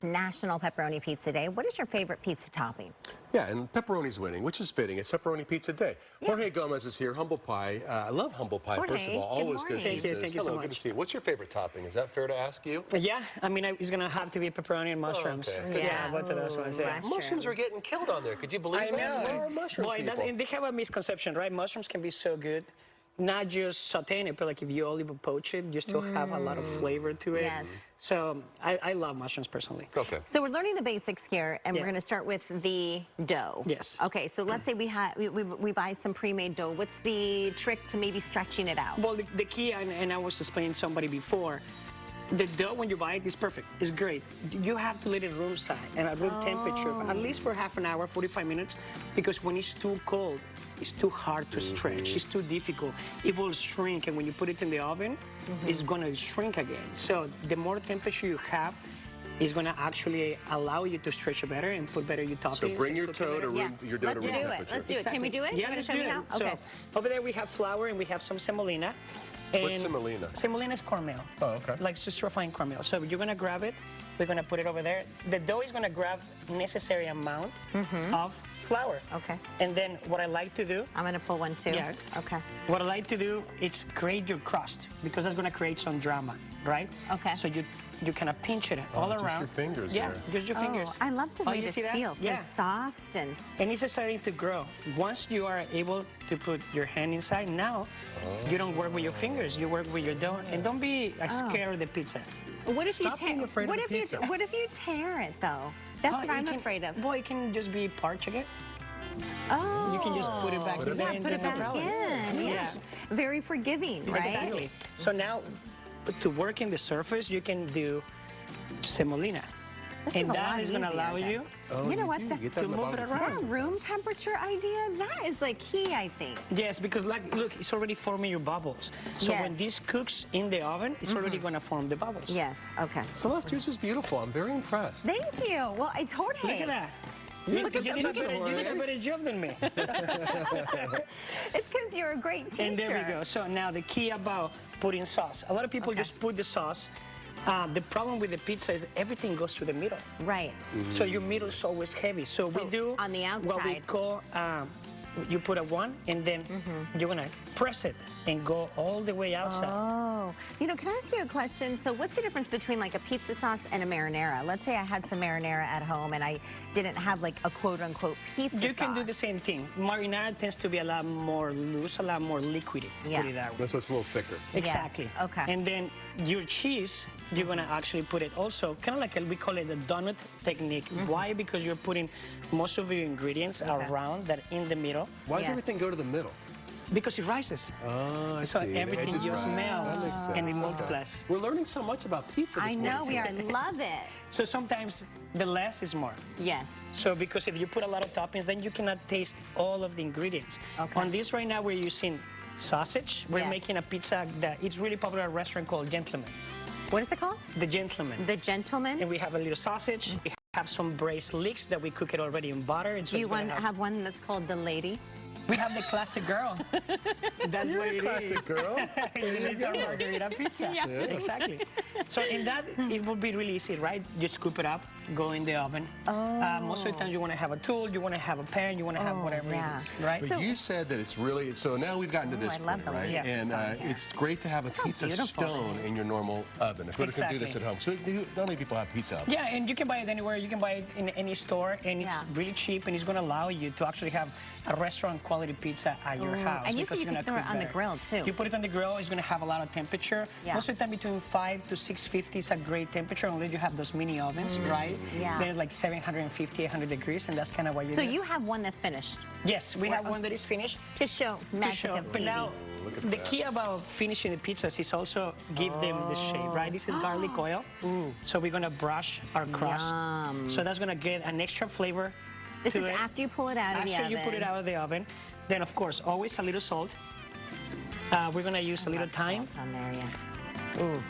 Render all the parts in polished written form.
National Pepperoni Pizza Day. What is your favorite pizza topping? Yeah, and pepperoni's winning, which is fitting. It's Pepperoni Pizza Day. Yeah. Jorge Gomez is here, humble pie. I love humble pie, Jorge, first of all. Always good pizzas. Thank you so much. Good to see you. What's your favorite topping? Is that fair to ask you? Yeah, I mean, it's going to have to be pepperoni and mushrooms. Oh, okay. Yeah, both of those ones. Yeah. Mushrooms are getting killed on there. Could you believe that? I know. Where are mushroom Well, and they have a misconception, right? Mushrooms can be so good. Not just sautéing it, but like if you olive poach it, you still have a lot of flavor to it. Yes. So I love mushrooms personally. Okay. So we're learning the basics here, and we're going to start with the dough. Yes. Okay, so let's say we buy some pre-made dough. What's the trick to maybe stretching it out? Well, the key, and I was explaining to somebody before, the dough, when you buy it, is perfect. It's great. You have to let it room side and at room temperature, at least for half an hour, 45 minutes, because when it's too cold, it's too hard to stretch. It's too difficult. It will shrink, and when you put it in the oven, it's going to shrink again. So the more temperature you have, is going to actually allow you to stretch it better and put better your toppings. So bring your dough to room temperature. Let's do it. Let's do it. Can we do it? Yeah, let's do it. Okay. So over there we have flour and we have some semolina. What's semolina? Semolina is cornmeal. Oh, okay. Like just refined cornmeal. So you're gonna grab it. We're gonna put it over there. The dough is gonna grab necessary amount of flour. Okay. And then what I like to do. I'm gonna pull one too. Yeah. Okay. What I like to do is grate your crust, because that's gonna create some drama, right? Okay. So you kind of pinch it all around. Just your fingers. Yeah, there. just your fingers. I love the way you this see that? feels. So soft and it's starting to grow. Once you are able to put your hand inside, now you don't work with your fingers. You work with your dough, and don't be scared of the pizza. what if Stop being afraid of the pizza. What if you tear it though? That's what I'm afraid of. Well, it can just be parched again. Oh. You can just put it back in there and put it then no back problem. in. Yes. Very forgiving, right? Exactly. So now, to work in the surface, you can do semolina. This and is a that lot is going to easier allow then. you You know what? to move it around. That room temperature idea, that is like key, I think. Yes, because like, look, it's already forming your bubbles. So when this cooks in the oven, it's already going to form the bubbles. Yes, okay. Celeste, yours is beautiful. I'm very impressed. Thank you. Well, it's Jorge. Look at that. Look You did a better job than me. It's because you're a great teacher. And there we go. So now the key about putting sauce. A lot of people just put the sauce. The problem with the pizza is everything goes to the middle. Right. So your middle is always heavy. So we do on the outside what we call, you put a one, and then you're gonna press it and go all the way outside. Oh, you know, can I ask you a question? So what's the difference between like a pizza sauce and a marinara? Let's say I had some marinara at home and I didn't have like a quote-unquote pizza sauce. You can do the same thing. Marinara tends to be a lot more loose, a lot more liquidy. Yeah. Put it that way. This was a little thicker. Exactly. Yes. Okay. And then your cheese, you're gonna actually put it also kind of like we call it the donut technique. Why? Because you're putting most of your ingredients around that in the middle. Why does everything go to the middle? Because it rises. Oh, I So see. everything just melts and it Okay. multiplies. We're learning so much about pizza this I know morning. we are. I love it. So sometimes the less is more. Yes. So because if you put a lot of toppings, then you cannot taste all of the ingredients. Okay. On this right now, we're using sausage. We're making a pizza that it's really popular at a restaurant called Gentleman. What is it called? The Gentleman. The Gentleman. And we have a little sausage. We have some braised leeks that we cook it already in butter. And so Do you have one that's called the Lady? We have the classic girl. That's what it is. Classic girl. It is the margarita pizza. Yeah. Exactly. So in that, it will be really easy, right? You scoop it up, go in the oven. Most of the time you want to have a tool, you want to have a pan, you want to have whatever it is, right? But you said that it's really, so now we've gotten to this I love point, the right? leeks And on here. it's great to have a pizza beautiful stone it is. in your normal oven. If we can do this Exactly. at home. So not many people have pizza ovens. Yeah, and you can buy it anywhere. You can buy it in any store, and it's really cheap, and it's going to allow you to actually have a restaurant quality pizza at your house. And you said because you you're can gonna throw it cook on the better. grill too. You put it on the grill, it's going to have a lot of temperature. Yeah. Most of the time between 5 to 650 is a great temperature, unless you have those mini ovens, right? Yeah. There's like 750, 800 degrees, and that's kind of what you So do. you have one that's finished Yes, we have one that is finished. to show magic of But TV. now, the key about finishing the pizzas is also give them the shape, right? This is garlic oil. So we're going to brush our crust. Yum. So that's going to get an extra flavor. This to is it. after you pull it out of the oven. After you put it out of the oven. Then, of course, always a little salt. We're going to use a little thyme. Salt on there, yeah. Ooh.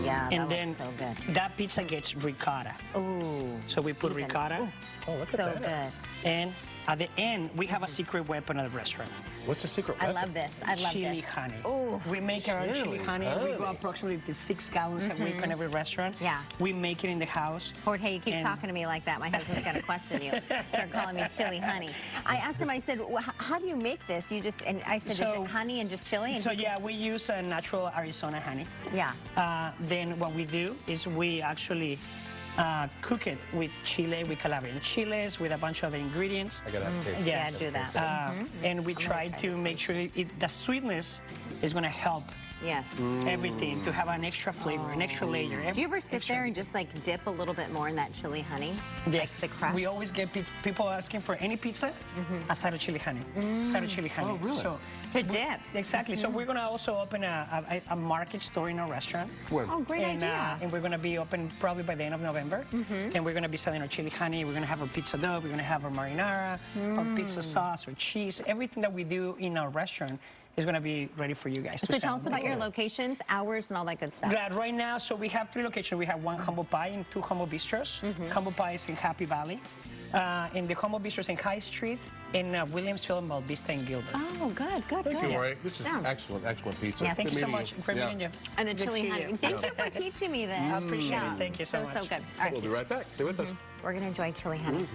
Yeah, And that then looks so good. that pizza gets ricotta. Ooh. So we put ricotta Oh, look So at that. good. and At the end, we have a secret weapon at the restaurant. What's the secret I weapon? love this. I love Chili this. honey. Oh, We make our own chili honey. We go approximately to 6 gallons a week in every restaurant. Yeah. We make it in the house. Jorge, you keep And- talking to me like that. My husband's going to question you. Start calling me chili honey. I asked him, I said, well, how do you make this? And I said, is So- it honey and just chili? And So he said, yeah, we use natural Arizona honey. yeah. Then what we do is we actually cook it with chile, with Calabrian chiles, with a bunch of other ingredients. I gotta have a taste. Yes. Yeah, do that. And we try try to this make sure the sweetness is going to help Yes. everything to have an extra flavor, an extra layer. Do you ever sit there and just like dip a little bit more in that chili honey? Yes. Like the crust? We always get people asking for any pizza, a side of chili honey. Side of chili honey. Oh, really? So, To dip. exactly. So we're going to also open a market store in our restaurant. When? Oh, great idea. And we're going to be open probably by the end of November. And we're going to be selling our chili honey. We're going to have our pizza dough. We're going to have our marinara, our pizza sauce, our cheese. Everything that we do in our restaurant is going to be ready for you guys to So tell sell. us about your locations, hours, and all that good stuff. Right now, so we have 3 locations. We have 1 Humble Pie and 2 Humble Bistros. Humble Pie is in Happy Valley. And the Humble Bistro is in High Street, in Williamsville, and Vista, and Gilbert. Oh, good, good, Thank good. you, Jorge. This is Yeah. excellent, excellent pizza. Yes. Thank Good you so meeting much. Great meeting you. And the Good chili to see honey. you. Thank you for teaching me this. I appreciate it. Thank you so So much. good. All right, We'll be right back. Stay with us. we're going to enjoy chili honey.